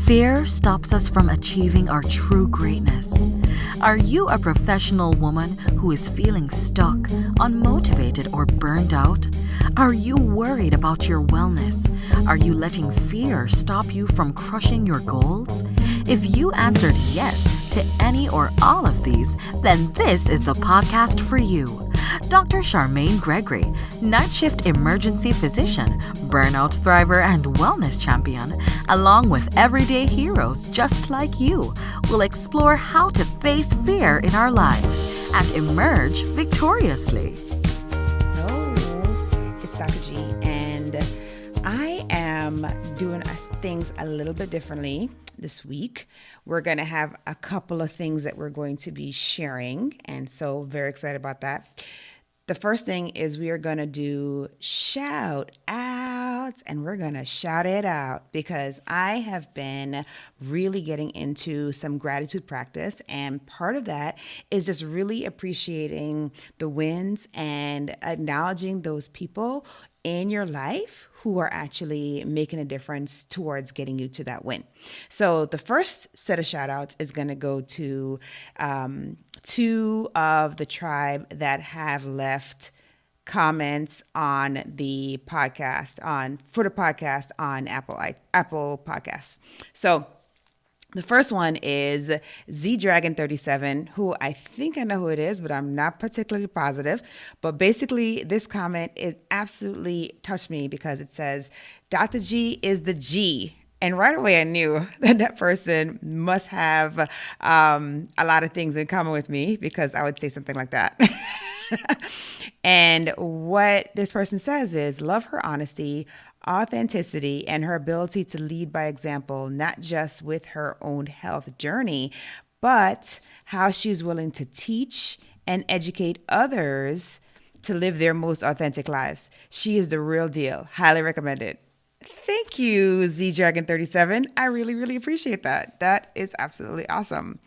Fear stops us from achieving our true greatness. Are you a professional woman who is feeling stuck, unmotivated, or burned out? Are you worried about your wellness? Are you letting fear stop you from crushing your goals? If you answered yes to any or all of these, then this is the podcast for you. Dr. Charmaine Gregory, night shift emergency physician, burnout thriver, and wellness champion, along with everyday heroes just like you, will explore how to face fear in our lives and emerge victoriously. Hello, it's Dr. G, and I am doing things a little bit differently this week. We're going to have a couple of things that we're going to be sharing, and so very excited about that. The first thing is we are going to do shout outs, and we're going to shout it out because I have been really getting into some gratitude practice. And part of that is just really appreciating the wins and acknowledging those people in your life who are actually making a difference towards getting you to that win. So the first set of shout outs is going to go to two of the tribe that have left comments on the podcast for the podcast on Apple Podcasts. So the first one is ZDragon37, who I think I know who it is, but I'm not particularly positive. But basically, this comment, it absolutely touched me because it says, Dr. G is the G. And right away, I knew that that person must have a lot of things in common with me because I would say something like that. And what this person says is, love her honesty, authenticity, and her ability to lead by example, not just with her own health journey, but how she's willing to teach and educate others to live their most authentic lives. She is the real deal. Highly recommended. Thank you, ZDragon37. I really, really appreciate that. That is absolutely awesome.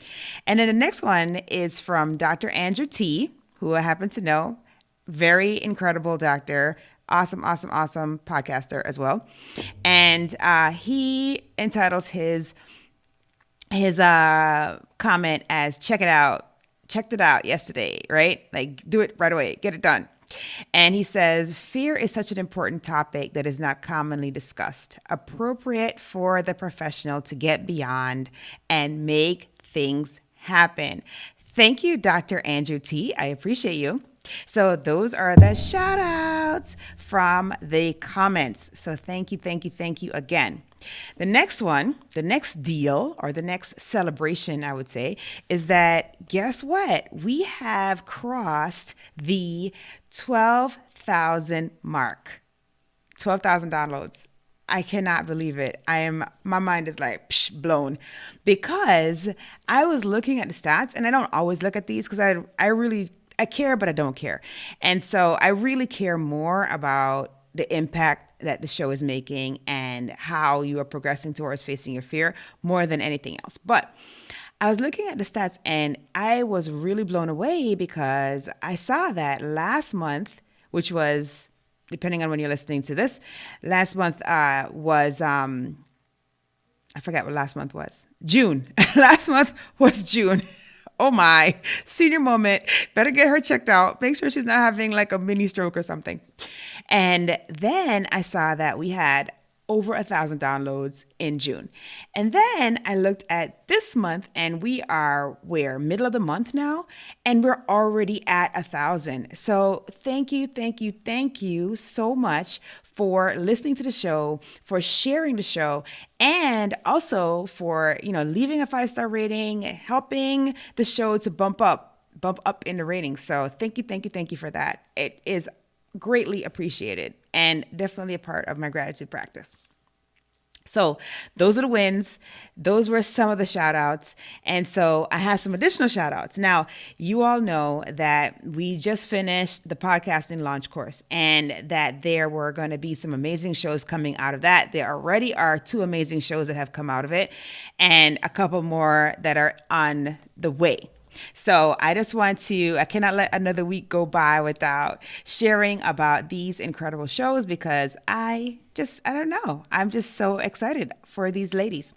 And then the next one is from Dr. Andrew T., who I happen to know. Very incredible doctor. Awesome podcaster as well. And he entitles his comment as checked it out yesterday, right? Like, do it right away, get it done. And he says, fear is such an important topic that is not commonly discussed, appropriate for the professional to get beyond and make things happen. Thank you, Dr. Andrew T. I appreciate you. So those are the shout outs from the comments. So thank you again. The next one, the next deal or the next celebration, I would say, is that guess what? We have crossed the 12,000 mark, 12,000 downloads. I cannot believe it. My mind is like blown because I was looking at the stats, and I don't always look at these because I care, but I don't care. And so I really care more about the impact that the show is making and how you are progressing towards facing your fear more than anything else. But I was looking at the stats and I was really blown away because I saw that last month, which was, depending on when you're listening to this, last month was, I forgot what last month was. June. Last month was June. Oh my, senior moment. Better get her checked out. Make sure she's not having like a mini stroke or something. And then I saw that we had over 1,000 downloads in June. And then I looked at this month and we are middle of the month now, and we're already at 1,000. So thank you so much for listening to the show, for sharing the show, and also for, leaving a 5-star rating, helping the show to bump up in the ratings. So thank you for that. It is greatly appreciated and definitely a part of my gratitude practice. So those are the wins. Those were some of the shout outs. And so I have some additional shout outs. Now, you all know that we just finished the podcasting launch course and that there were going to be some amazing shows coming out of that. There already are 2 amazing shows that have come out of it and a couple more that are on the way. So I cannot let another week go by without sharing about these incredible shows because I don't know. I'm just so excited for these ladies.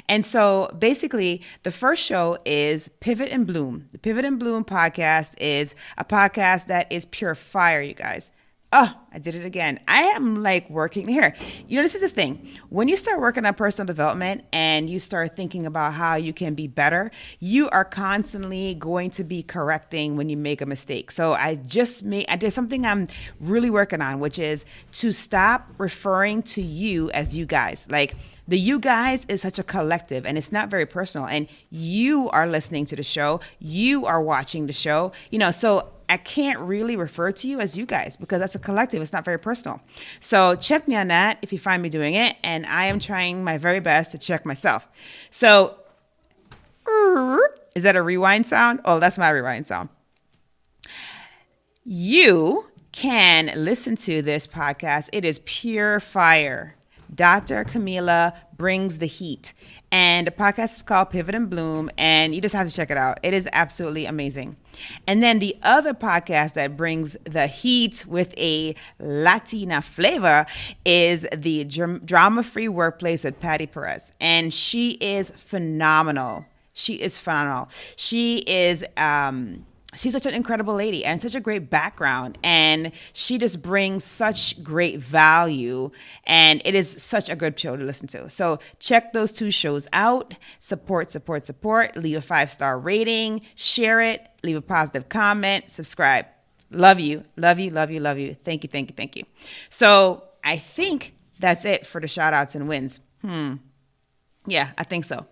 And so basically, the first show is Pivot and Bloom. The Pivot and Bloom podcast is a podcast that is pure fire, you guys. Oh, I did it again. I am like working here. This is the thing. When you start working on personal development and you start thinking about how you can be better, you are constantly going to be correcting when you make a mistake. So I did something I'm really working on, which is to stop referring to you as you guys. Like, the you guys is such a collective and it's not very personal. And you are listening to the show. You are watching the show. So I can't really refer to you as you guys because that's a collective. It's not very personal. So check me on that if you find me doing it. And I am trying my very best to check myself. So is that a rewind sound? Oh, that's my rewind sound. You can listen to this podcast. It is pure fire. Dr. Camila brings the heat. And the podcast is called Pivot and Bloom, and you just have to check it out. It is absolutely amazing. And then the other podcast that brings the heat with a Latina flavor is the Drama-Free Workplace with Patty Perez. And she is phenomenal. She's such an incredible lady and such a great background, and she just brings such great value, and it is such a good show to listen to. So check those two shows out. Support. Leave a 5-star rating, share it, leave a positive comment, subscribe. Love you. Thank you. So I think that's it for the shout outs and wins. Yeah, I think so.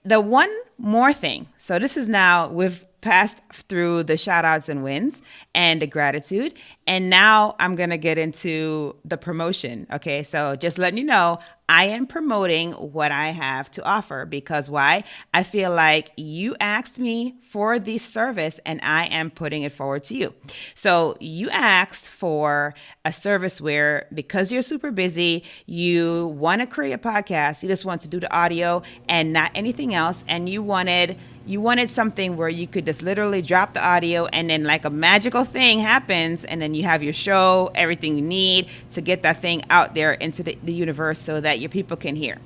The one more thing. So this is now, we've passed through the shout outs and wins and the gratitude. And now I'm going to get into the promotion. Okay. So just letting you know, I am promoting what I have to offer because why? I feel like you asked me for this service and I am putting it forward to you. So you asked for a service where because you're super busy, you want to create a podcast, you just want to do the audio and not anything else. And you wanted something where you could just literally drop the audio and then like a magical thing happens and then you have your show, everything you need to get that thing out there into the universe so that your people can hear.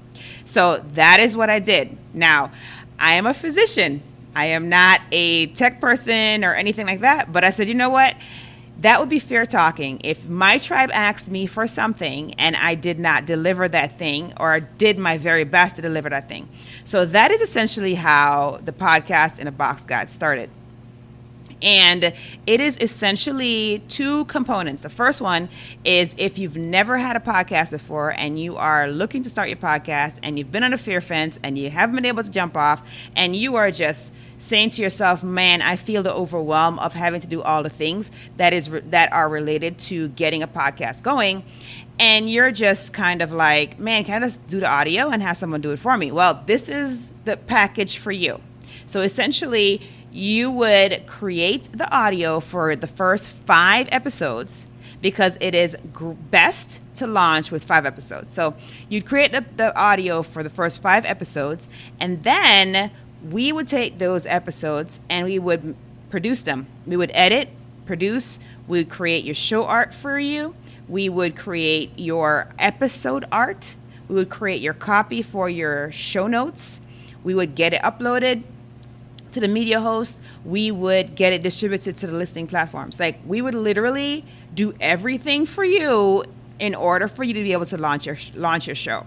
So that is what I did. Now, I am a physician. I am not a tech person or anything like that, but I said, you know what? That would be fair talking. If my tribe asked me for something and I did not deliver that thing or did my very best to deliver that thing. So that is essentially how the podcast in a box got started. And it is essentially two components. The first one is if you've never had a podcast before and you are looking to start your podcast and you've been on a fear fence and you haven't been able to jump off and you are just saying to yourself, man, I feel the overwhelm of having to do all the things that are related to getting a podcast going. And you're just kind of like, man, can I just do the audio and have someone do it for me? Well, this is the package for you. So essentially, you would create the audio for the first 5 episodes because it is best to launch with 5 episodes. So you'd create the audio for the first 5 episodes, and then we would take those episodes and we would produce them. We would edit, produce, we would create your show art for you. We would create your episode art. We would create your copy for your show notes. We would get it uploaded to the media host. We would get it distributed to the listening platforms. Like, we would literally do everything for you in order for you to be able to launch your show.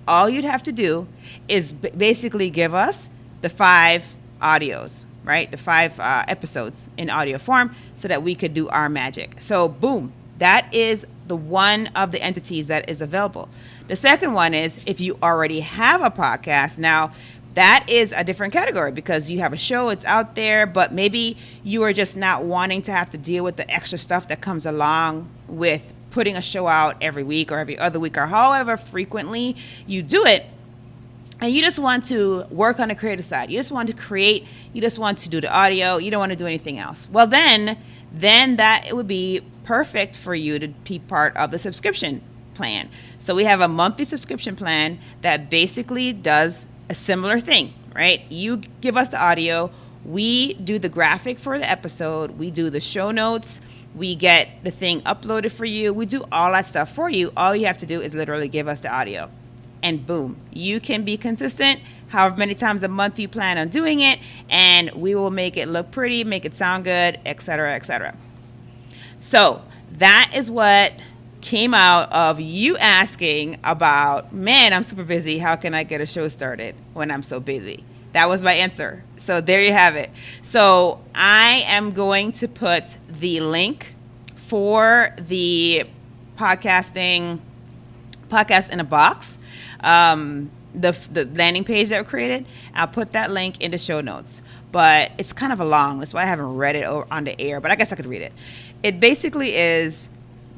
All you'd have to do is basically give us the 5 audios, right? The 5 episodes in audio form so that we could do our magic. So boom, that is the one of the entities that is available. The second one is if you already have a podcast. Now, that is a different category because you have a show, it's out there, but maybe you are just not wanting to have to deal with the extra stuff that comes along with putting a show out every week or every other week or however frequently you do it. And you just want to work on the creative side. You just want to create. You just want to do the audio. You don't want to do anything else. Well, then that it would be perfect for you to be part of the subscription plan. So we have a monthly subscription plan that basically does a similar thing, right? You give us the audio. We do the graphic for the episode. We do the show notes. We get the thing uploaded for you. We do all that stuff for you. All you have to do is literally give us the audio. and boom, you can be consistent however many times a month you plan on doing it, and we will make it look pretty, make it sound good, etc., etc. So that is what came out of you asking about, man, I'm super busy. How can I get a show started when I'm so busy? That was my answer. So there you have it. So I am going to put the link for the podcast in a box, the landing page that we created. I'll put that link in the show notes, but it's kind of a long. That's why I haven't read it on the air, but I guess I could read it. It basically is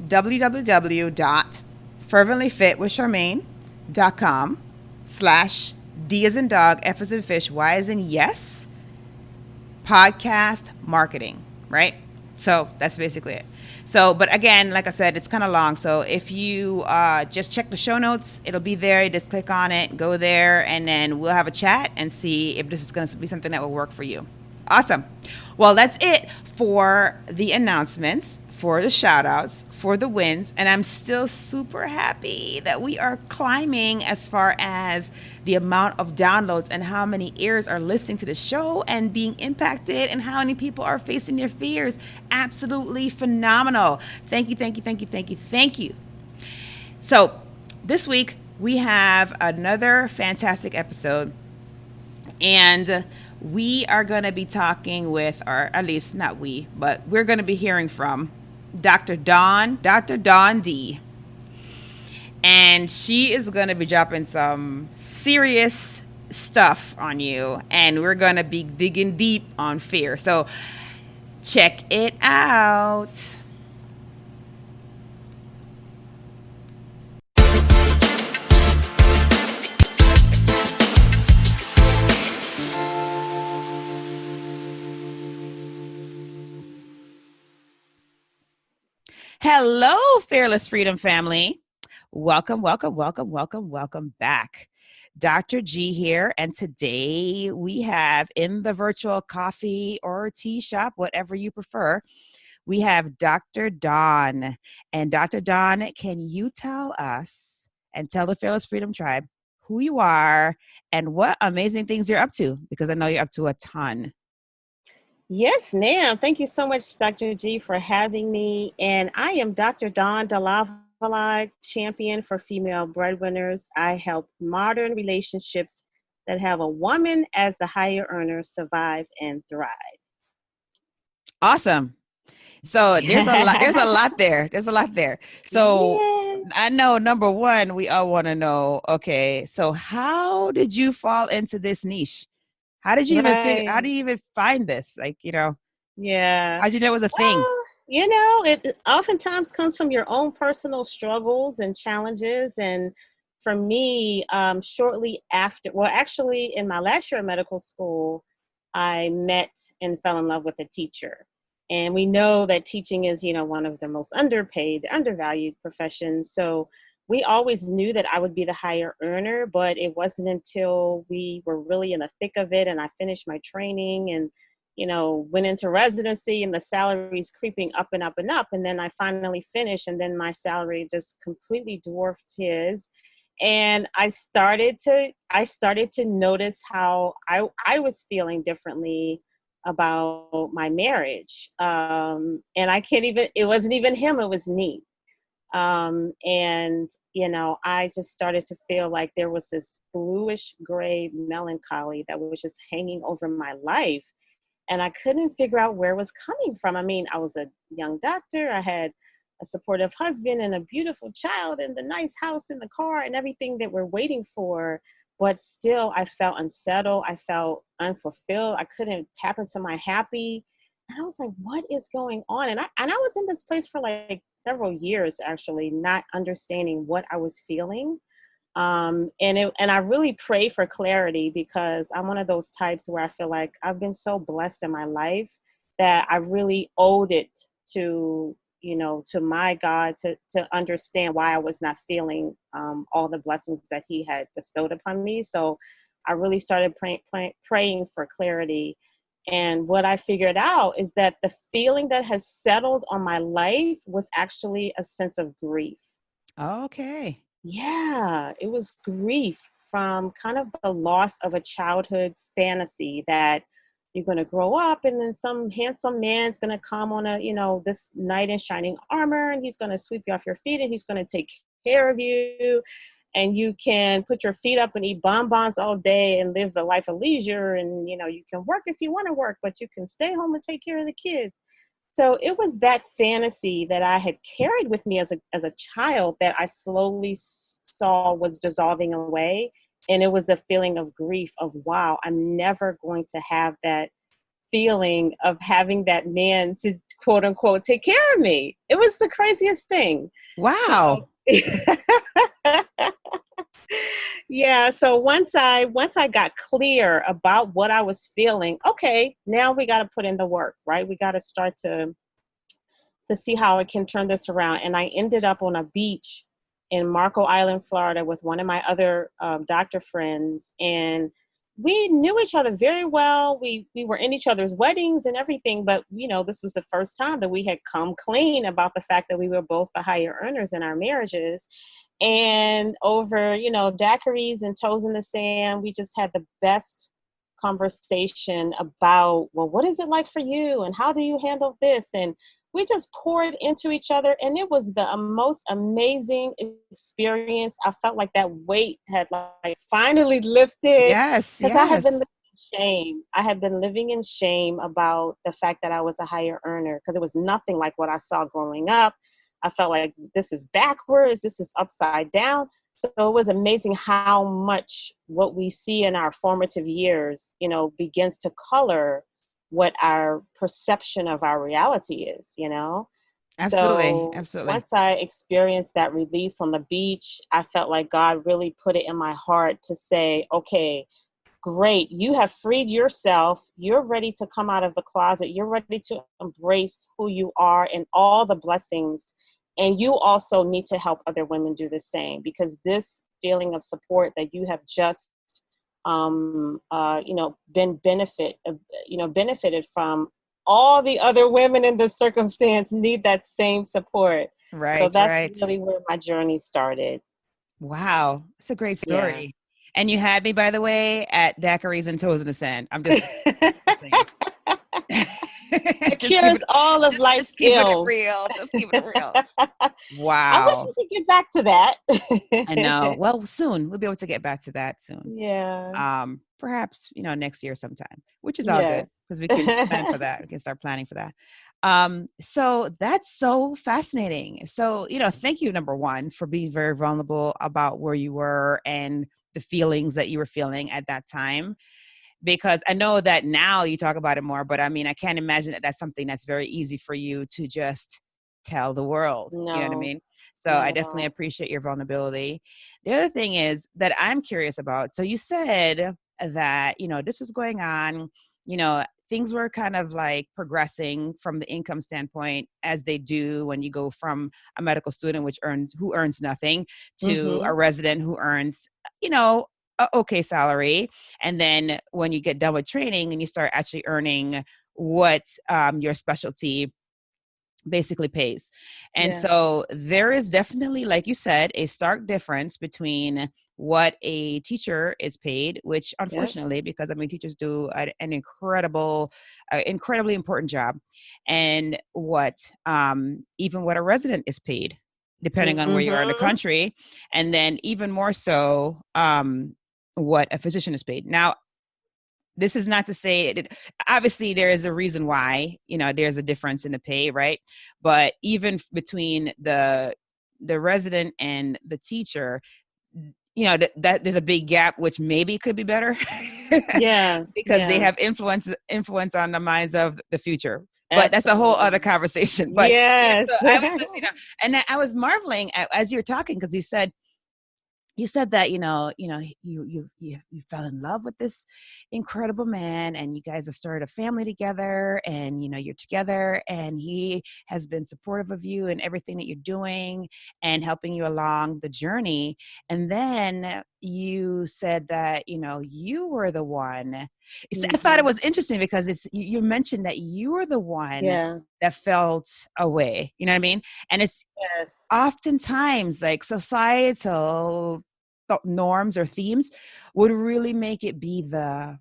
www.ferventlyfitwithcharmaine.com/D as in dog, F as in fish, Y as in yes, podcast marketing, right? So that's basically it. So, but again, like I said, it's kind of long. So if you just check the show notes, it'll be there. You just click on it, go there, and then we'll have a chat and see if this is going to be something that will work for you. Awesome. Well, that's it for the announcements, for the shout outs, for the wins. And I'm still super happy that we are climbing as far as the amount of downloads and how many ears are listening to the show and being impacted and how many people are facing their fears. Absolutely phenomenal. Thank you, thank you, thank you, thank you, thank you. So this week we have another fantastic episode, and we are going to be talking with, or at least not we, but we're going to be hearing from Dr. Dawn D. And she is going to be dropping some serious stuff on you, and we're going to be digging deep on fear. So check it out. Hello, Fearless Freedom family. Welcome, welcome, welcome, welcome, welcome back. Dr. G here, and today we have in the virtual coffee or tea shop, whatever you prefer, we have Dr. Dawn. And Dr. Dawn, can you tell us and tell the Fearless Freedom Tribe who you are and what amazing things you're up to? Because I know you're up to a ton. Yes, ma'am. Thank you so much, Dr. G, for having me. And I am Dr. Dawn DeLavallade, champion for Female Breadwinners. I help modern relationships that have a woman as the higher earner survive and thrive. Awesome. So there's a lot there. There's a lot there. So Yes. I know, number one, we all want to know, okay, so how did you fall into this niche? How did you how do you even find this? Like, Yeah. how'd you know it was a thing? It oftentimes comes from your own personal struggles and challenges. And for me, shortly after, well, actually in my last year of medical school, I met and fell in love with a teacher. And we know that teaching is, one of the most underpaid, undervalued professions. So we always knew that I would be the higher earner, but it wasn't until we were really in the thick of it and I finished my training and, went into residency and the salary's creeping up and up and up. And then I finally finished, and then my salary just completely dwarfed his. And I started to notice how I was feeling differently about my marriage. And it wasn't even him, it was me. I just started to feel like there was this bluish gray melancholy that was just hanging over my life. And I couldn't figure out where it was coming from. I mean, I was a young doctor. I had a supportive husband and a beautiful child and the nice house and the car and everything that we're waiting for. But still, I felt unsettled. I felt unfulfilled. I couldn't tap into my happy. And I was like, what is going on? And I was in this place for like several years, actually, not understanding what I was feeling. And I really pray for clarity, because I'm one of those types where I feel like I've been so blessed in my life that I really owed it to, to my God to understand why I was not feeling all the blessings that he had bestowed upon me. So I really started praying for clarity. And what I figured out is that the feeling that has settled on my life was actually a sense of grief. Okay. Yeah, it was grief from kind of the loss of a childhood fantasy that you're going to grow up and then some handsome man's going to come on a, this knight in shining armor, and he's going to sweep you off your feet and he's going to take care of you, and you can put your feet up and eat bonbons all day and live the life of leisure, and you can work if you want to work, but you can stay home and take care of the kids. So it was that fantasy that I had carried with me as a child that I slowly saw was dissolving away. And it was a feeling of grief of, wow, I'm never going to have that feeling of having that man to quote unquote take care of me. It was the craziest thing. Wow. Yeah, so once I got clear about what I was feeling, okay, now we got to put in the work, right? We got to start to see how I can turn this around. And I ended up on a beach in Marco Island, Florida, with one of my other doctor friends, and we knew each other very well. We were in each other's weddings and everything, but this was the first time that we had come clean about the fact that we were both the higher earners in our marriages. And over, daiquiris and toes in the sand, we just had the best conversation about, well, what is it like for you? And how do you handle this? And we just poured into each other. And it was the most amazing experience. I felt like that weight had like finally lifted, Yes, because I had been yes. living in shame. I had been living in shame about the fact that I was a higher earner, because it was nothing like what I saw growing up. I felt like this is backwards, this is upside down. So it was amazing how much what we see in our formative years, begins to color what our perception of our reality is. Absolutely. So Absolutely. once I experienced that release on the beach, I felt like God really put it in my heart to say, okay, great, you have freed yourself. You're ready to come out of the closet. You're ready to embrace who you are and all the blessings. And you also need to help other women do the same, because this feeling of support that you have just, benefited from, all the other women in this circumstance need that same support. So Right, that's right. really where my journey started. Wow. It's a great Yeah. story. And you had me, by the way, at daiquiris and toes in the sand. I'm just saying. It Just keep cures it all of life's just keeping it ills. real. Just keeping it real. I wish Wow. we could get back to that. I know. Well, soon. We'll be able to get back to that soon. Yeah. Perhaps, next year sometime, which is all good Yes. because we can plan for that. We can start planning for that. So that's so fascinating. So, thank you, number one, for being very vulnerable about where you were and the feelings that you were feeling at that time. Because I know that now you talk about it more, but I mean, I can't imagine that that's something that's very easy for you to just tell the world. You know what I No, mean? So not I at definitely all. appreciate your vulnerability. The other thing is that I'm curious about. So you said that, this was going on, things were kind of like progressing from the income standpoint as they do when you go from a medical student, who earns nothing, to a Mm-hmm. resident who earns, a okay salary. And then when you get done with training and you start actually earning what your specialty basically pays. And Yeah. so there is definitely, like you said, a stark difference between what a teacher is paid, which Yep. unfortunately, because I mean, teachers do an incredibly important job, and what even what a resident is paid, depending on where you are in the Mm-hmm. country, and then even more so, what a physician is paid. Now, this is not to say obviously there is a reason why, there's a difference in the pay, right? But even between the resident and the teacher, that there's a big gap, which maybe could be better Yeah. because they Yeah. have influence on the minds of the future. But that's a whole other Absolutely. conversation. But yeah, so Yes. I was just, and I was marveling as you were talking, because you said that you fell in love with this incredible man, and you guys have started a family together, and you're together, and he has been supportive of you and everything that you're doing and helping you along the journey. And then you said that, you were the one. I thought it Mm-hmm. was interesting because you mentioned that you were the one Yeah. that felt away. You know what I mean? And it's Yes. oftentimes like societal norms or themes would really make it be the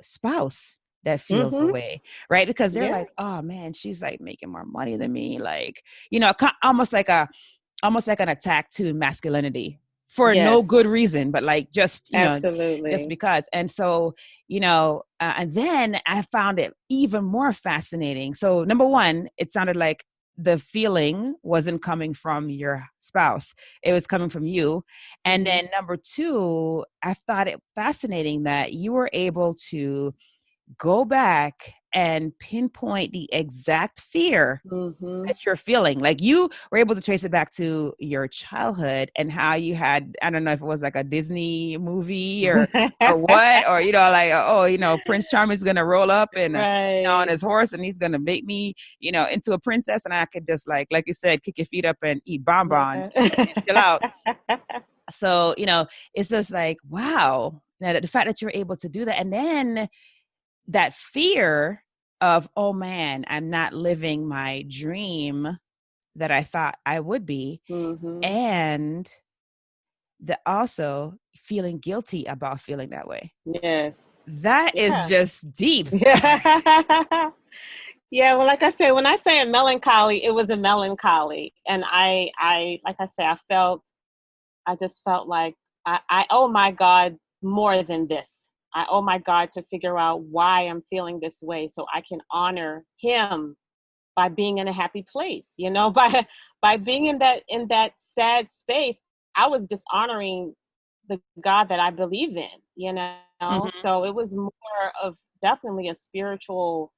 spouse that feels Mm-hmm. away, right? Because they're Yeah. like, oh man, she's like making more money than me, like, almost like an attack to masculinity for no Yes. good reason, but like just Absolutely. because. And so, and then I found it even more fascinating. So number one, it sounded like the feeling wasn't coming from your spouse, it was coming from you. And Mm-hmm. then number two, I thought it fascinating that you were able to go back and pinpoint the exact fear Mm-hmm. that you're feeling. Like you were able to trace it back to your childhood and how you had, I don't know if it was like a Disney movie or what, or, like, oh, Prince Charming's going to roll up and, on Right. his horse and he's going to make me, into a princess. And I could just like you said, kick your feet up and eat Yeah. bonbons and chill out. So, it's just like, wow, now the fact that you're able to do that. And then that fear of, oh man, I'm not living my dream that I thought I would be. Mm-hmm. And the also feeling guilty about feeling that way. Yes. That is Yeah. just deep. Yeah. Yeah. Well, like I said, when I say a melancholy, it was a melancholy. And like I said, I just felt like I owe my God more than this. I owe my God to figure out why I'm feeling this way so I can honor him by being in a happy place, by being in that sad space. I was dishonoring the God that I believe in, Mhm. So it was more of definitely a spiritual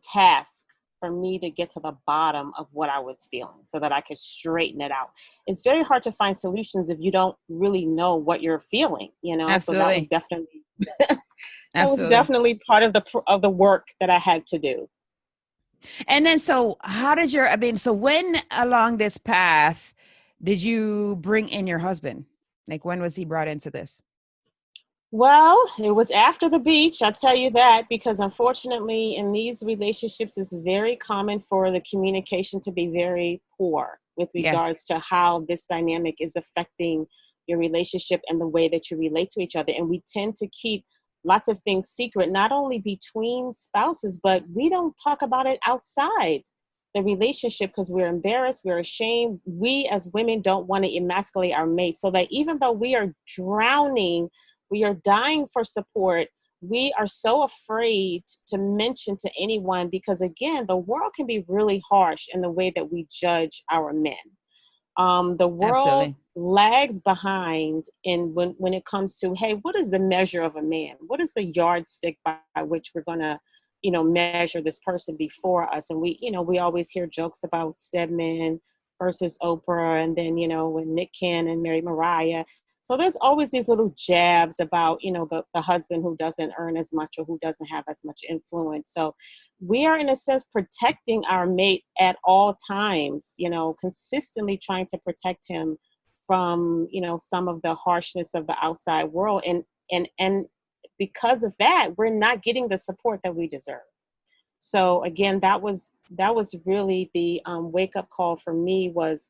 task for me to get to the bottom of what I was feeling so that I could straighten it out. It's very hard to find solutions if you don't really know what you're feeling, so that was Absolutely. definitely that was Absolutely. definitely part of the work that I had to do. And then, so how did so when along this path did you bring in your husband? Like, when was he brought into this? Well, it was after the beach, I'll tell you that, because unfortunately in these relationships it's very common for the communication to be very poor with Yes. regards to how this dynamic is affecting your relationship and the way that you relate to each other. And we tend to keep lots of things secret, not only between spouses, but we don't talk about it outside the relationship because we're embarrassed, we're ashamed. We as women don't want to emasculate our mates, so that even though we are drowning, we are dying for support, we are so afraid to mention to anyone because, again, the world can be really harsh in the way that we judge our men. The world Absolutely. lags behind when it comes to, hey, what is the measure of a man? What is the yardstick by which we're going to, measure this person before us? And we always hear jokes about Stedman versus Oprah, and then, when Nick Cannon married Mariah. So there's always these little jabs about, the husband who doesn't earn as much or who doesn't have as much influence. So we are, in a sense, protecting our mate at all times, consistently trying to protect him from, some of the harshness of the outside world. And because of that, we're not getting the support that we deserve. So again, that was really the wake up call for me. Was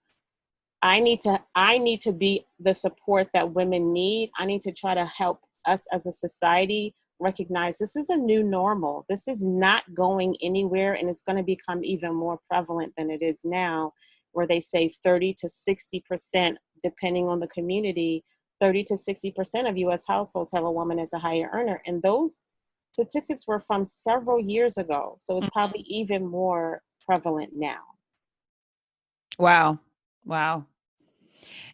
I need to be the support that women need. I need to try to help us as a society recognize this is a new normal. This is not going anywhere, and it's going to become even more prevalent than it is now, where they say 30 to 60%, depending on the community, 30 to 60% of US households have a woman as a higher earner. And those statistics were from several years ago. So it's Mhm. probably even more prevalent now. Wow. Wow.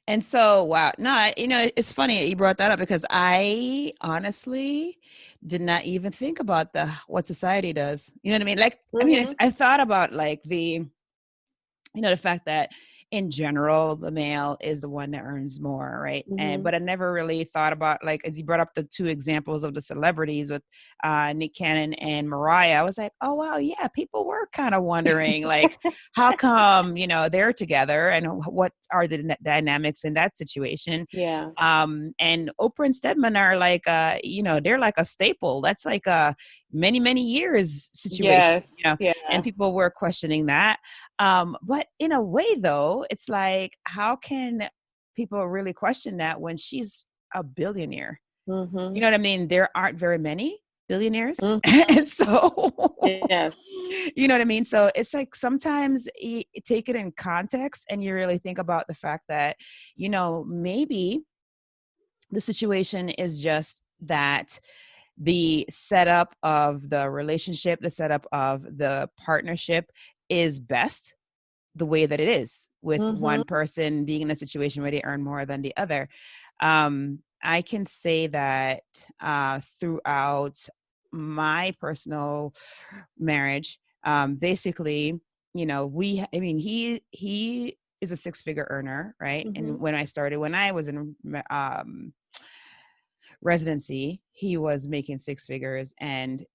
And so, wow. No, it's funny you brought that up because I honestly did not even think about what society does. You know what I mean? Like, I mean, Mm-hmm. I thought about like the fact that in general, the male is the one that earns more, right? Mm-hmm. But I never really thought about, like, as you brought up the two examples of the celebrities with Nick Cannon and Mariah, I was like, oh wow, yeah, people were kind of wondering, like, how come, they're together, and what are the dynamics in that situation? Yeah. And Oprah and Stedman are like, they're like a staple. That's like a many years situation, Yes. Yeah. and people were questioning that. But in a way, though, it's like, how can people really question that when she's a billionaire? Mm-hmm. You know what I mean? There aren't very many billionaires. Mm-hmm. And so, Yes. you know what I mean? So it's like, sometimes you take it in context and you really think about the fact that, maybe the situation is just that the setup of the relationship, the setup of the partnership is best the way that it is, with Mm-hmm. one person being in a situation where they earn more than the other. I can say that throughout my personal marriage, basically, he is a six-figure earner, right? Mm-hmm. And when I was in residency, he was making six figures, and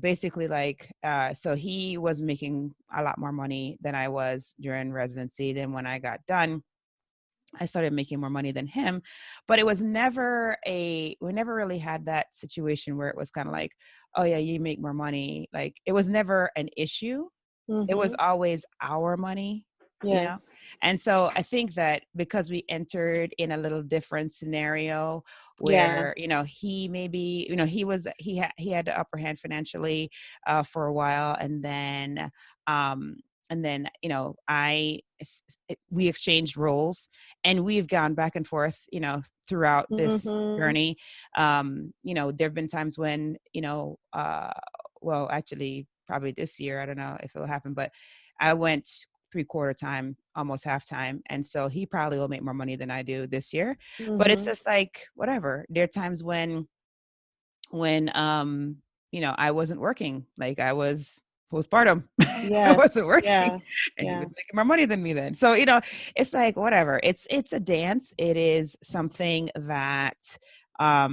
basically, like, so he was making a lot more money than I was during residency. Then when I got done, I started making more money than him, but it was never we never really had that situation where it was kind of like, oh yeah, you make more money. Like, it was never an issue. It was Mm-hmm. always our money, Yes. And so I think that because we entered in a little different scenario Yeah. where, he maybe, he had the upper hand financially for a while. And then, we exchanged roles, and we've gone back and forth, throughout this Mm-hmm. journey. There've been times when, well, actually, probably this year, I don't know if it'll happen, but I went 3/4 time, almost halftime. And so he probably will make more money than I do this year, but it's Mm-hmm. just like, whatever. There are times when I wasn't working, like I was postpartum. I Yes. wasn't working, Yeah. and he Yeah. was making more money than me then. So, it's like, whatever. It's a dance. It is something that, I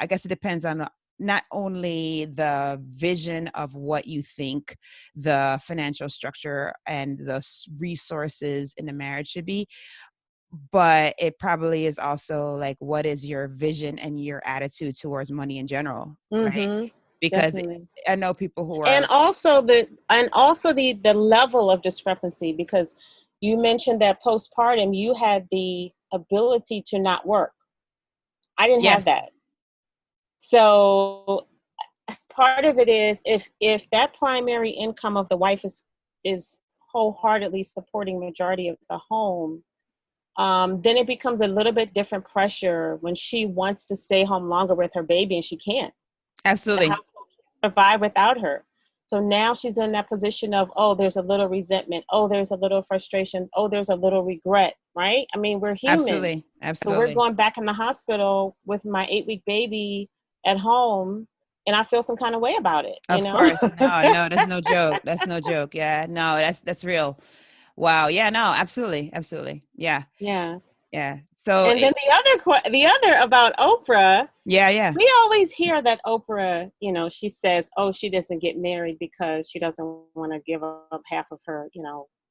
guess it depends on not only the vision of what you think the financial structure and the resources in the marriage should be, but it probably is also like, what is your vision and your attitude towards money in general, right? Mm-hmm. Because Definitely. I know people who And are, also the level of discrepancy, because you mentioned that postpartum you had the ability to not work. I didn't have yes, that. So as part of it is, if that primary income of the wife is wholeheartedly supporting majority of the home, then it becomes a little bit different pressure when she wants to stay home longer with her baby and she can't. The absolutely, household can't survive without her. So now she's in that position of, oh, there's a little resentment. Oh, there's a little frustration. Oh, there's a little regret, right? I mean, we're human. absolutely, So we're absolutely. going back in the hospital with my 8-week baby at home, and I feel some kind of way about it, you Of know? course. No, that's no joke. That's no joke. Yeah, no, that's real. Wow. Yeah, no, absolutely. Absolutely. Yeah. Yeah. Yeah. So And then the other about Oprah, yeah. we always hear that Oprah, she says, oh, she doesn't get married because she doesn't want to give up half of her,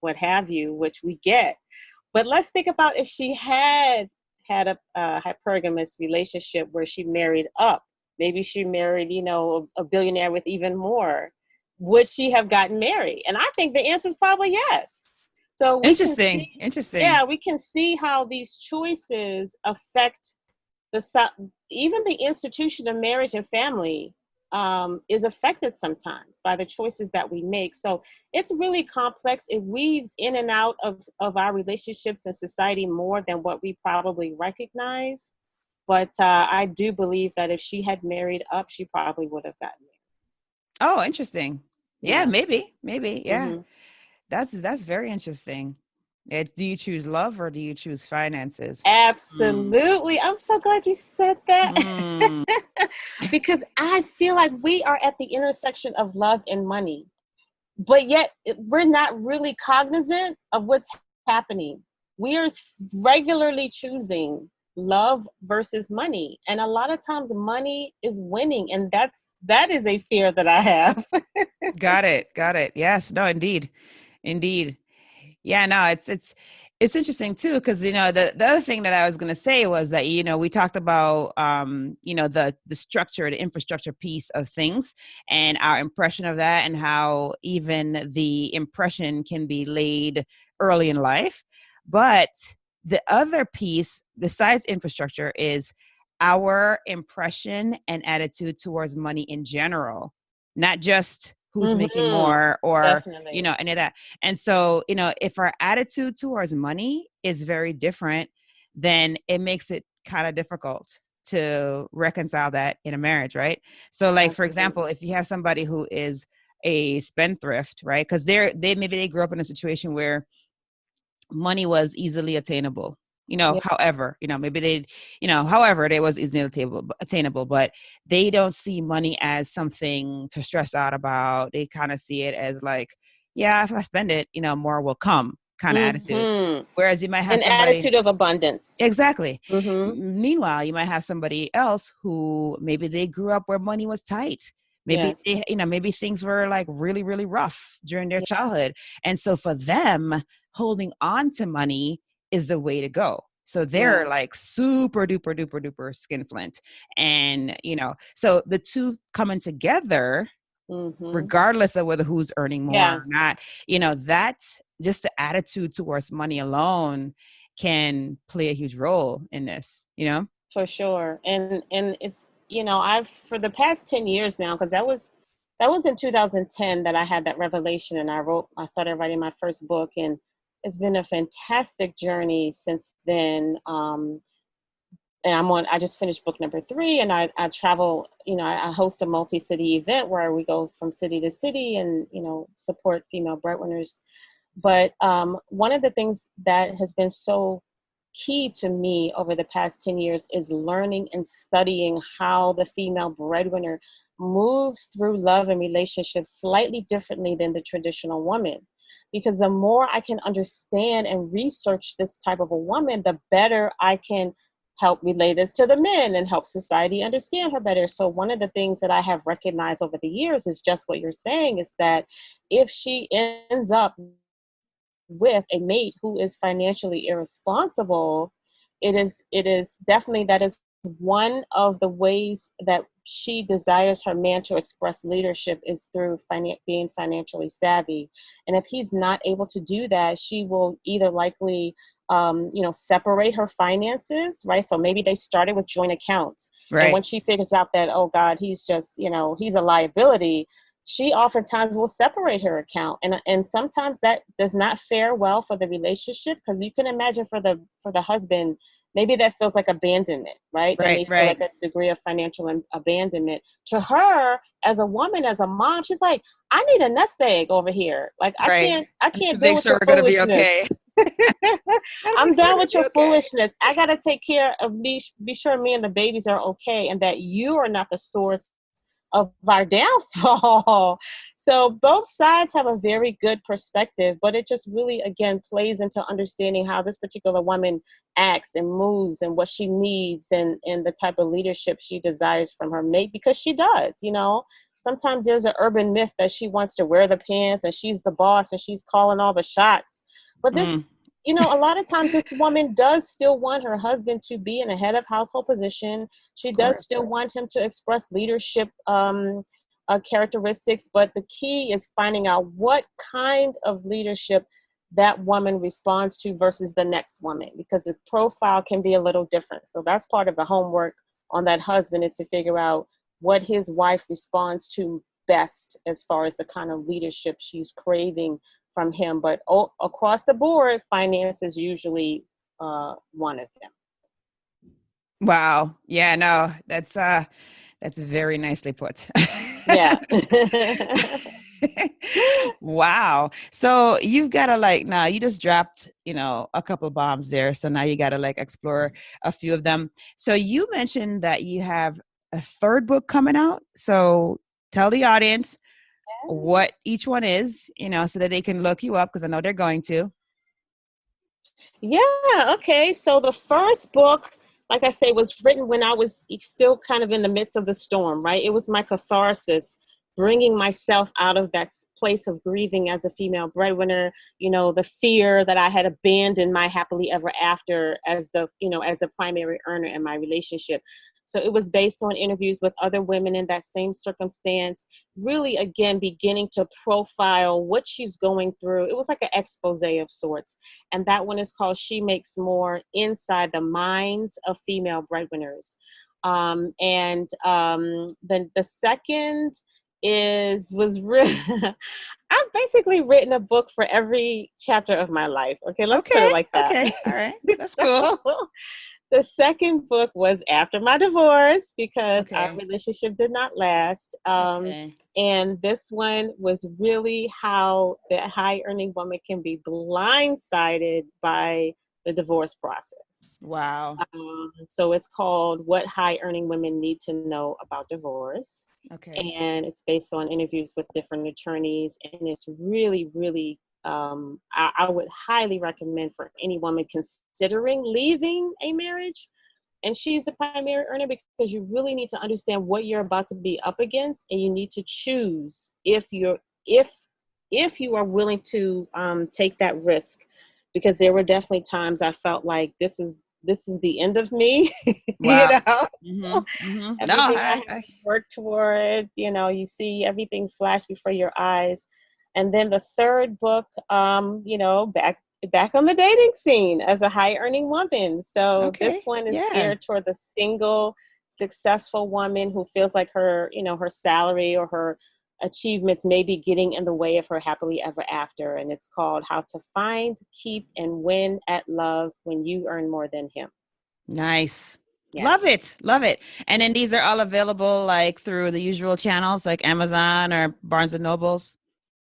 what have you, which we get. But let's think about if she had a hypergamous relationship where she married up. Maybe she married, a billionaire with even more. Would she have gotten married? And I think the answer is probably yes. So we can see, Interesting. Interesting. yeah, we can see how these choices affect even the institution of marriage and family is affected sometimes by the choices that we make. So it's really complex. It weaves in and out of our relationships and society more than what we probably recognize. But I do believe that if she had married up, she probably would have gotten Oh, interesting. Yeah, married. maybe. Yeah. Yeah. That's very interesting. Yeah, do you choose love or do you choose finances? Mm. Absolutely. I'm so glad you said that. Mm. Because I feel like we are at the intersection of love and money, but yet we're not really cognizant of what's happening. We are regularly choosing love versus money. And a lot of times money is winning. And that is a fear that I have. Got it. Got it. Yes. No, indeed. Indeed. Yeah, no, it's interesting too, because the other thing that I was gonna say was that we talked about the structure, the infrastructure piece of things, and our impression of that, and how even the impression can be laid early in life. But the other piece besides infrastructure is our impression and attitude towards money in general, not just who's making more or Definitely. any of that. And so, if our attitude towards money is very different, then it makes it kind of difficult to reconcile that in a marriage, right? So like, for example, if you have somebody who is a spendthrift, right? Because maybe they grew up in a situation where money was easily attainable. Yeah. However, maybe however, it was easily attainable, but they don't see money as something to stress out about. They kind of see it as like, yeah, if I spend it, more will come kind of attitude. Whereas you might have an somebody, attitude of abundance. exactly. Mm-hmm. Meanwhile, you might have somebody else who maybe they grew up where money was tight. Maybe Yes. maybe things were like really, really rough during their childhood. And so for them, holding on to money is the way to go. So they're like super duper duper duper skinflint. And, so the two coming together, regardless of whether who's earning more or not, that just the attitude towards money alone can play a huge role in this, For sure. And it's, I've, for the past 10 years now, because that was in 2010 that I had that revelation, and I started writing my first book, and it's been a fantastic journey since then. And I just finished book number 3, and I travel, I host a multi-city event where we go from city to city and, support female breadwinners. But one of the things that has been so key to me over the past 10 years is learning and studying how the female breadwinner moves through love and relationships slightly differently than the traditional woman. Because the more I can understand and research this type of a woman, the better I can help relay this to the men and help society understand her better. So one of the things that I have recognized over the years is just what you're saying, is that if she ends up with a mate who is financially irresponsible, it is definitely, that is one of the ways that she desires her man to express leadership, is through being financially savvy. And if he's not able to do that, she will either likely separate her finances, right? So maybe they started with joint accounts. Right. And when she figures out that, oh God, he's just, he's a liability, she oftentimes will separate her account. And sometimes that does not fare well for the relationship, because you can imagine for the husband, maybe that feels like abandonment, right? That may feel like a degree of financial abandonment. To her, as a woman, as a mom, she's like, I need a nest egg over here. Like, I can't deal with your foolishness. I'm done with your foolishness. I got to take care of be sure me and the babies are okay, and that you are not the source of our downfall. So both sides have a very good perspective, but it just really, again, plays into understanding how this particular woman acts and moves, and what she needs, and the type of leadership she desires from her mate, because she does. Sometimes there's an urban myth that she wants to wear the pants and she's the boss and she's calling all the shots. But this, a lot of times this woman does still want her husband to be in a head of household position. She does still want him to express leadership characteristics. But the key is finding out what kind of leadership that woman responds to versus the next woman, because the profile can be a little different. So that's part of the homework on that husband, is to figure out what his wife responds to best as far as the kind of leadership she's craving from him. But across the board, finance is usually one of them. Wow. Yeah, no, that's very nicely put. Yeah. Wow. So you've got to now you just dropped, a couple of bombs there. So now you got to explore a few of them. So you mentioned that you have a third book coming out. So tell the audience what each one is, so that they can look you up, because I know they're going to. Yeah, okay. So the first book, like I say, was written when I was still kind of in the midst of the storm, right? It was my catharsis, bringing myself out of that place of grieving as a female breadwinner, the fear that I had abandoned my happily ever after as as the primary earner in my relationship. So it was based on interviews with other women in that same circumstance, really, again, beginning to profile what she's going through. It was like an expose of sorts, and that one is called She Makes More: Inside the Minds of Female Breadwinners. And then the second was really I've basically written a book for every chapter of my life. Okay, let's put Okay. it like that. Okay. All right. That's cool. So the second book was after my divorce because our Okay. relationship did not last. Okay. And this one was really how the high earning woman can be blindsided by the divorce process. Wow. So it's called What High Earning Women Need to Know About Divorce. Okay. And it's based on interviews with different attorneys. And it's really, really, I would highly recommend for any woman considering leaving a marriage. And she's a primary earner, because you really need to understand what you're about to be up against, and you need to choose if you are willing to take that risk, because there were definitely times I felt like this is the end of me. you Wow. know Mm-hmm. Mm-hmm. No, Everything I have worked toward, you see everything flash before your eyes. And then the third book, back on the dating scene as a high earning woman. So this okay. one is Yeah. geared toward the single successful woman who feels like her salary or her achievements may be getting in the way of her happily ever after. And it's called How to Find, Keep, and Win at Love When You Earn More Than Him. Nice. Yeah. Love it. Love it. And then these are all available like through the usual channels like Amazon or Barnes and Nobles.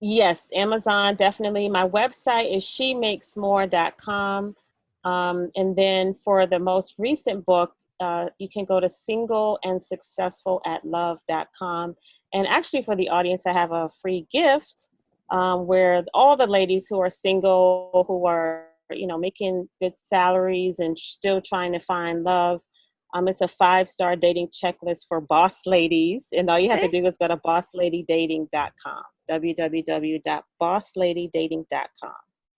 Yes, Amazon, definitely. My website is shemakesmore.com. And then for the most recent book, you can go to singleandsuccessfulatLove.com. And actually, for the audience, I have a free gift where all the ladies who are single, who are, making good salaries and still trying to find love. It's a 5-star dating checklist for boss ladies. And all you have to Okay. do is go to bossladydating.com, www.bossladydating.com.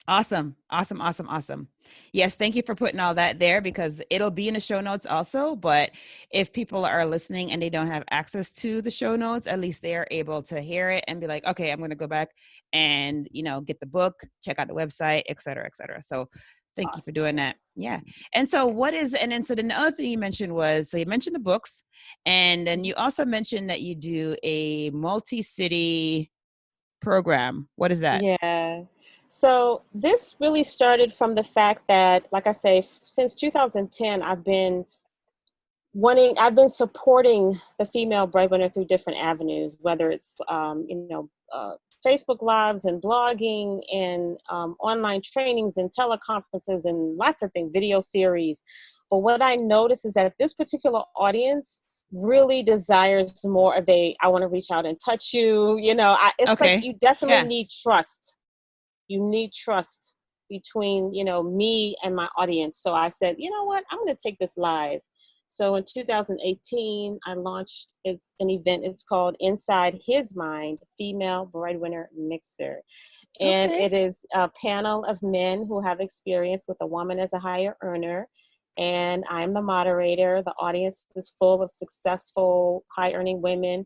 Awesome. Awesome. Awesome. Awesome. Yes. Thank you for putting all that there because it'll be in the show notes also. But if people are listening and they don't have access to the show notes, at least they are able to hear it and be like, okay, I'm going to go back and, get the book, check out the website, et cetera, et cetera. So thank you for doing Awesome. that. Yeah. And so then the other thing you mentioned was, so you mentioned the books, and then you also mentioned that you do a multi-city program. What is that? Yeah. So this really started from the fact that, like I say, since 2010, I've been supporting the female breadwinner through different avenues, whether it's, Facebook Lives and blogging and online trainings and teleconferences and lots of things, video series. But what I noticed is that this particular audience really desires more of I want to reach out and touch you. It's like Okay. you definitely Yeah. need trust. You need trust between, me and my audience. So I said, you know what, I'm going to take this live. So in 2018, I launched an event. It's called Inside His Mind, Female Breadwinner Mixer. And Okay. it is a panel of men who have experience with a woman as a higher earner. And I'm the moderator. The audience is full of successful, high earning women.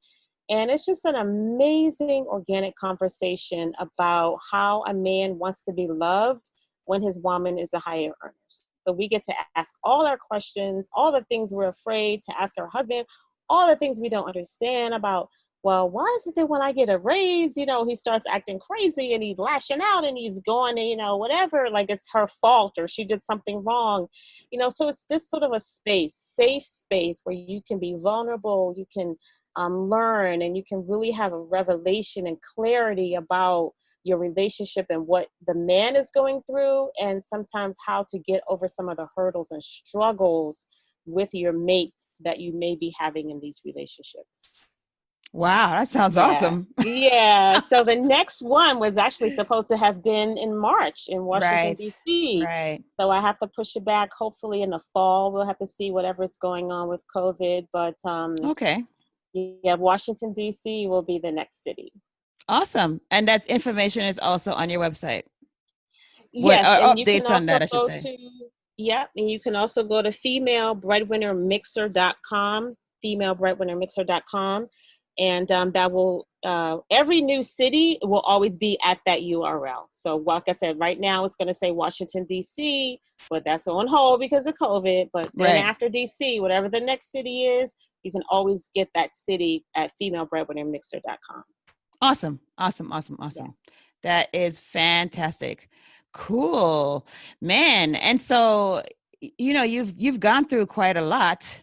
And it's just an amazing organic conversation about how a man wants to be loved when his woman is a higher earner. So we get to ask all our questions, all the things we're afraid to ask our husband, all the things we don't understand about, well, why is it that when I get a raise, he starts acting crazy and he's lashing out and he's going, whatever, like it's her fault or she did something wrong. So it's this sort of a safe space where you can be vulnerable, you can learn, and you can really have a revelation and clarity about your relationship and what the man is going through, and sometimes how to get over some of the hurdles and struggles with your mate that you may be having in these relationships. Wow, that sounds Yeah. awesome. Yeah. So the next one was actually supposed to have been in March in Washington, Right, D.C. right. So I have to push it back. Hopefully in the fall, we'll have to see whatever's going on with COVID. But Okay, yeah, Washington, D.C. will be the next city. awesome. And that information is also on your website. What Yes. And you can updates on also that, I should go say. to, yep. And you can also go to femalebreadwinnermixer.com, femalebreadwinnermixer.com. And that will, every new city will always be at that URL. So like I said, right now it's going to say Washington, D.C., but that's on hold because of COVID. But then Right. after D.C., whatever the next city is, you can always get that city at femalebreadwinnermixer.com. Awesome. Awesome. Awesome. Yeah. Awesome. That is fantastic. Cool. Man. And so, you've gone through quite a lot.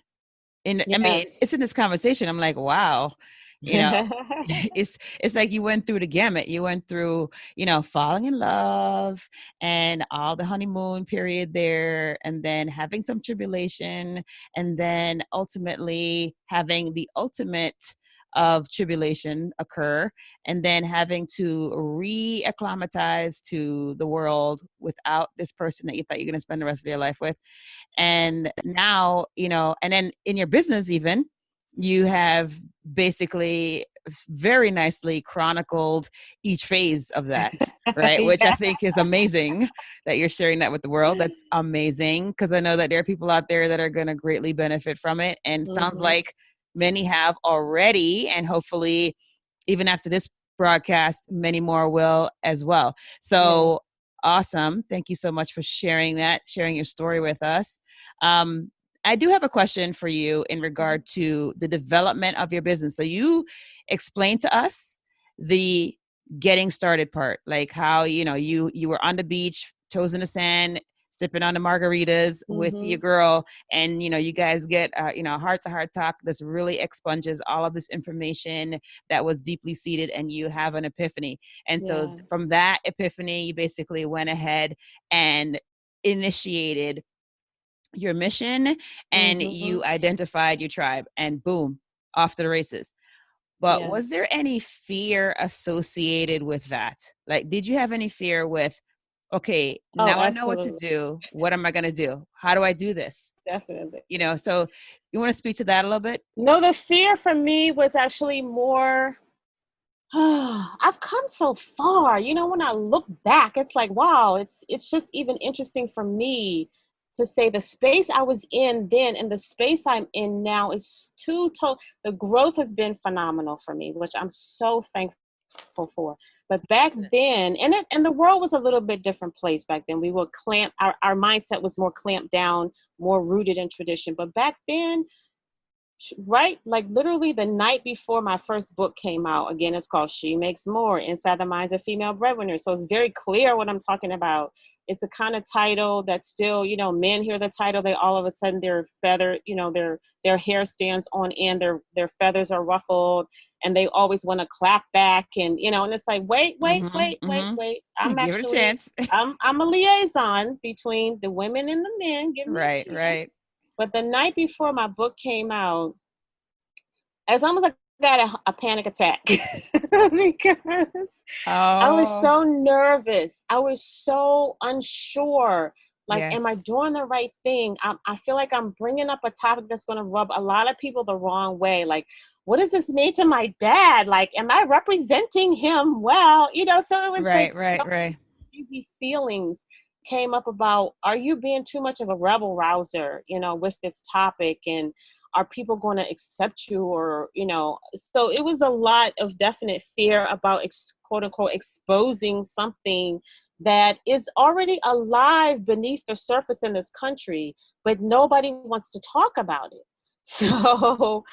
I Yeah. mean, it's in this conversation. I'm like, wow, you know, it's like you went through the gamut. You went through, falling in love and all the honeymoon period there, and then having some tribulation, and then ultimately having the ultimate of tribulation occur, and then having to reacclimatize to the world without this person that you thought you're going to spend the rest of your life with. And now, and then in your business, even, you have basically very nicely chronicled each phase of that, right? Which I Yeah. think is amazing that you're sharing that with the world. That's amazing, because I know that there are people out there that are going to greatly benefit from it. And sounds Hmm. like many have already, and hopefully even after this broadcast, many more will as well. Yeah. So awesome. Thank you so much for sharing that, sharing your story with us. Um, I do have a question for you in regard to the development of your business. So you explained to us the getting started part, like how, you were on the beach, toes in the sand, sipping on the margaritas with your Hmm. girl, and you guys get heart to heart talk. This really expunges all of this information that was deeply seated, and you have an epiphany. And so Yeah. from that epiphany, you basically went ahead and initiated your mission, and Hmm. you identified your tribe, and boom, off to the races. But Yes. was there any fear associated with that? Like, did you have any fear with, okay, Oh, now I know what to absolutely. do. What am I going to do? How do I do this? Definitely. So you want to speak to that a little bit? No, the fear for me was actually more, I've come so far. When I look back, it's like, wow, it's just even interesting for me to say the space I was in then and the space I'm in now is the growth has been phenomenal for me, which I'm so thankful for. But back then, and the world was a little bit different place back then. We were our mindset was more clamped down, more rooted in tradition. But back then, right, like literally the night before my first book came out, again, it's called She Makes More, Inside the Minds of Female Breadwinners. So it's very clear what I'm talking about. It's a kind of title that still, men hear the title, they all of a sudden their feather, their hair stands on end, their feathers are ruffled, and they always want to clap back, and it's like, wait, wait, Mm-hmm, wait, wait, wait. mm-hmm. Give it a chance. I'm a liaison between the women and the men. Give me a Right, chance. right. But the night before my book came out, as almost like I got a panic attack because I was Oh, so nervous. I was so unsure. Like, am I yes. doing the right thing? I feel like I'm bringing up a topic that's going to rub a lot of people the wrong way. Like, what does this mean to my dad? Like, am I representing him well? So it was like Right, so right, right. crazy feelings came up about, are you being too much of a rebel rouser, with this topic? And are people going to accept you? Or, so it was a lot of definite fear about quote unquote exposing something that is already alive beneath the surface in this country, but nobody wants to talk about it. So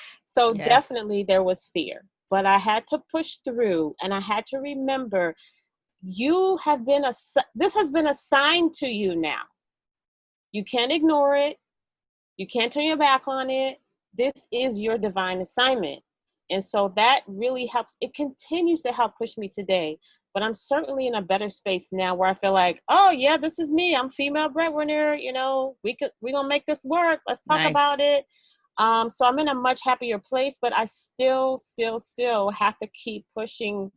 Yes. definitely there was fear, but I had to push through, and I had to remember, this has been assigned to you now. You can't ignore it. You can't turn your back on it. This is your divine assignment. And so that really helps. It continues to help push me today. But I'm certainly in a better space now where I feel like, oh yeah, this is me. I'm female breadwinner. We're gonna make this work. Let's talk about Nice. it. So I'm in a much happier place, but I still have to keep pushing,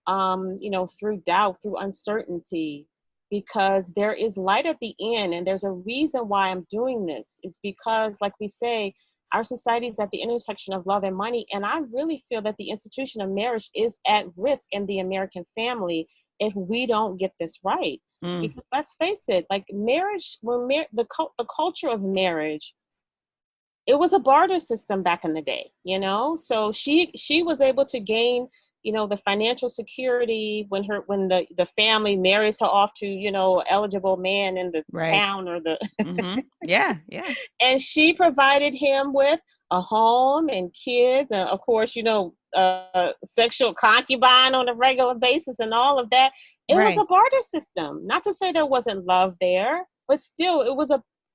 through doubt, through uncertainty, because there is light at the end. And there's a reason why I'm doing this, is because, like we say, our society is at the intersection of love and money. And I really feel that the institution of marriage is at risk in the American family if we don't get this right. Mm. Because let's face it, like marriage, the culture of marriage, it was a barter system back in the day, so she was able to gain, the financial security when the family marries her off to, eligible man in the Right. town or the Mm-hmm. Yeah. Yeah. and she provided him with a home and kids, and of course, sexual concubine on a regular basis and all of that. It was Right. a barter system. Not to say there wasn't love there, but still,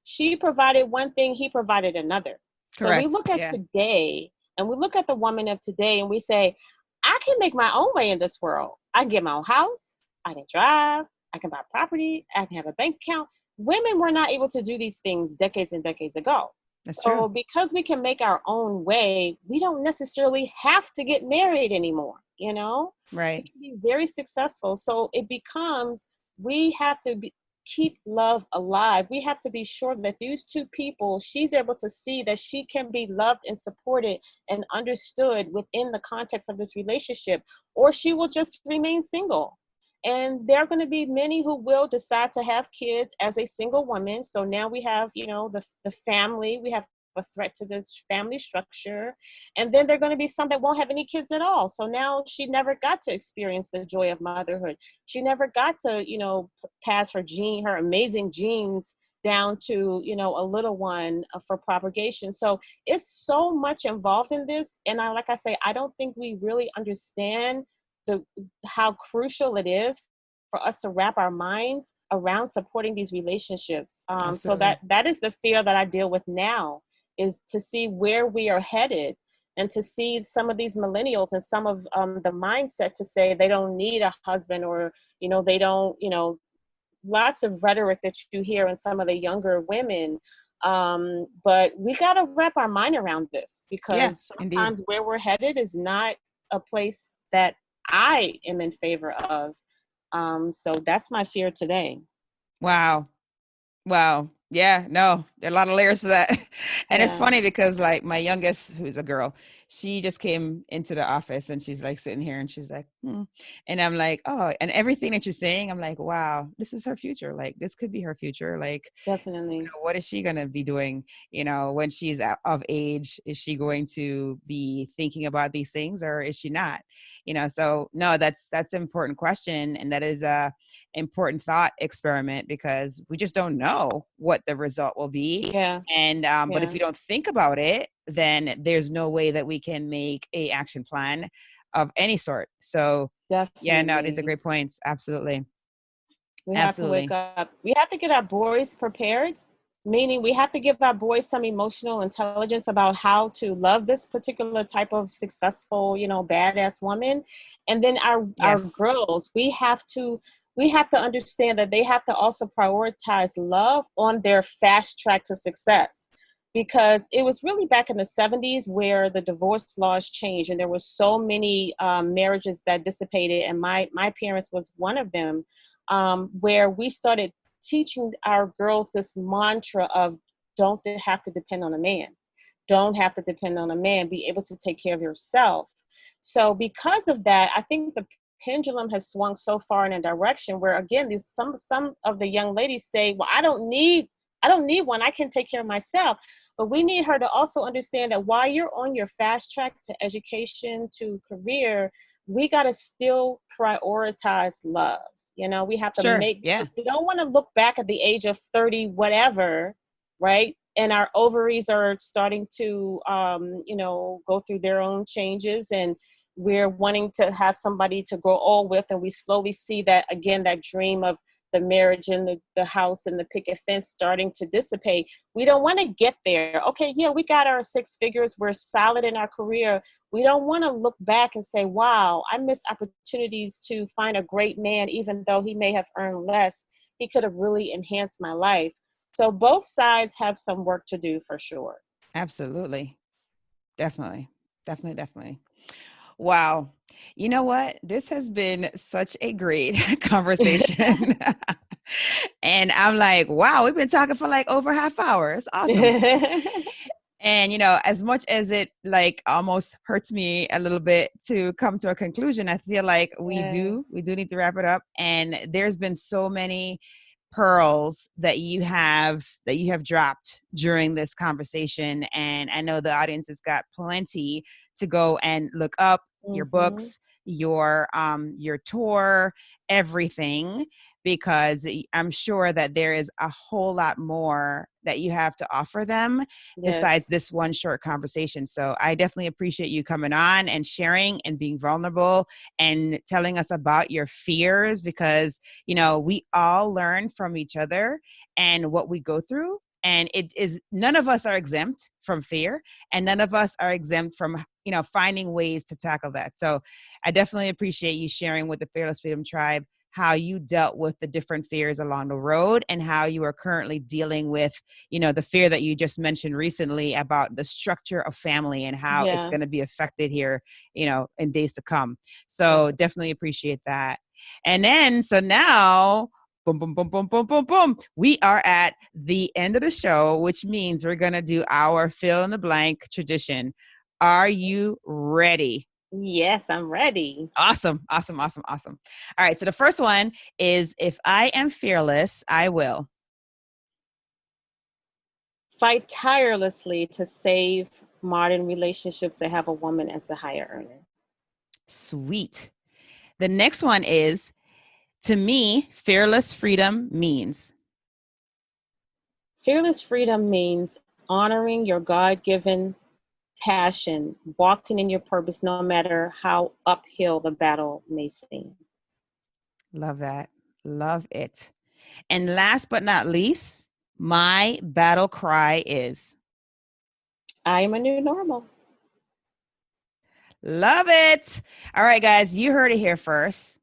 she provided one thing, he provided another. So we Correct. look at Yeah. today, and we look at the woman of today, and we say, I can make my own way in this world. I can get my own house. I can drive. I can buy property. I can have a bank account. Women were not able to do these things decades and decades ago. That's So true. because we can make our own way, we don't necessarily have to get married anymore. We Right. can be very successful. So it becomes, we have to keep love alive. We have to be sure that these two people, she's able to see that she can be loved and supported and understood within the context of this relationship, or she will just remain single. And there are going to be many who will decide to have kids as a single woman. So now we have, the family, we have a threat to this family structure. And then there are going to be some that won't have any kids at all. So now she never got to experience the joy of motherhood. She never got to, pass her amazing genes down to, a little one for propagation. So it's so much involved in this. And like I say, I don't think we really understand how crucial it is for us to wrap our minds around supporting these relationships. So Absolutely. that is the fear that I deal with now, is to see where we are headed, and to see some of these millennials and some of the mindset to say they don't need a husband, or, they don't, lots of rhetoric that you hear in some of the younger women. But we got to wrap our mind around this, Yeah. because Indeed. sometimes where we're headed is not a place that I am in favor of. So that's my fear today. Wow. Wow. Yeah, no, there are a lot of layers to that. And it's Yeah. funny because like my youngest, who's a girl, she just came into the office and she's like sitting here and she's like, hmm. And I'm like, oh, and everything that you're saying, I'm like, wow, this is her future. Like this could be her future. Like, Definitely. what is she going to be doing, when she's of age? Is she going to be thinking about these things, or is she not? So no, that's an important question. And that is a important thought experiment, because we just don't know what the result will be. Yeah. And but if Yeah. you don't think about it, then there's no way that we can make a action plan of any sort. So yeah, no, these are Definitely. great points. Absolutely. We have to wake Absolutely. up. We have to get our boys prepared, meaning we have to give our boys some emotional intelligence about how to love this particular type of successful, badass woman. And then our Yes. girls, we have to understand that they have to also prioritize love on their fast track to success. Because it was really back in the 70s where the divorce laws changed, and there were so many marriages that dissipated. And my parents was one of them, where we started teaching our girls this mantra of, don't have to depend on a man. Don't have to depend on a man. Be able to take care of yourself. So because of that, I think the pendulum has swung so far in a direction where, again, some of the young ladies say, well, I don't need one. I can take care of myself. But we need her to also understand that while you're on your fast track to education, to career, we got to still prioritize love. We have to Sure. make, Yeah. because we don't want to look back at the age of 30, whatever, right? And our ovaries are starting to, go through their own changes, and we're wanting to have somebody to grow old with. And we slowly see that, again, that dream of the marriage and the house and the picket fence starting to dissipate. We don't want to get there. Okay, yeah, we got our 6 figures. We're solid in our career. We don't want to look back and say, wow, I missed opportunities to find a great man, even though he may have earned less. He could have really enhanced my life. So both sides have some work to do for sure. Absolutely. Definitely. Definitely. Definitely. Wow. You know what? This has been such a great conversation. And I'm like, wow, we've been talking for like over half hour. It's awesome. And, as much as it like almost hurts me a little bit to come to a conclusion, I feel like Yeah. we do need to wrap it up. And there's been so many pearls that you have dropped during this conversation. And I know the audience has got plenty to go and look up your Hmm. books, your tour, everything, because I'm sure that there is a whole lot more that you have to offer them besides Yes. this one short conversation. So I definitely appreciate you coming on and sharing and being vulnerable and telling us about your fears, because we all learn from each other and what we go through. And it is, none of us are exempt from fear, and none of us are exempt from, finding ways to tackle that. So I definitely appreciate you sharing with the Fearless Freedom Tribe how you dealt with the different fears along the road and how you are currently dealing with, the fear that you just mentioned recently about the structure of family and how it's Yeah. going to be affected here, in days to come. Yeah. So definitely appreciate that. And then, so now, boom, boom, boom, boom, boom, boom, boom. We are at the end of the show, which means we're going to do our fill in the blank tradition. Are you ready? Yes, I'm ready. Awesome, awesome, awesome, awesome. All right. So the first one is, if I am fearless, I will. Fight tirelessly to save modern relationships that have a woman as a higher earner. Sweet. The next one is, to me, fearless freedom means. Fearless freedom means honoring your God given passion, walking in your purpose, no matter how uphill the battle may seem. Love that. Love it. And last but not least, my battle cry is. I am a new normal. Love it. All right, guys, you heard it here first.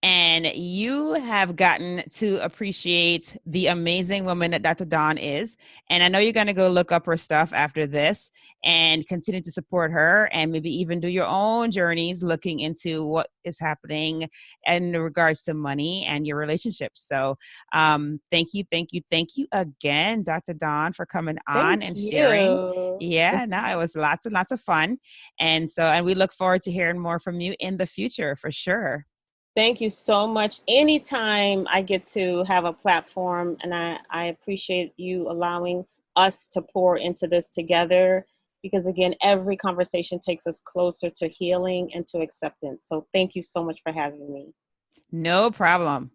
And you have gotten to appreciate the amazing woman that Dr. Dawn is. And I know you're going to go look up her stuff after this and continue to support her, and maybe even do your own journeys looking into what is happening in regards to money and your relationships. So thank you, thank you, thank you again, Dr. Dawn, for coming on Thank and sharing. you. Yeah, no, it was lots and lots of fun. And we look forward to hearing more from you in the future for sure. Thank you so much. Anytime I get to have a platform, and I appreciate you allowing us to pour into this together, because again, every conversation takes us closer to healing and to acceptance. So thank you so much for having me. No problem.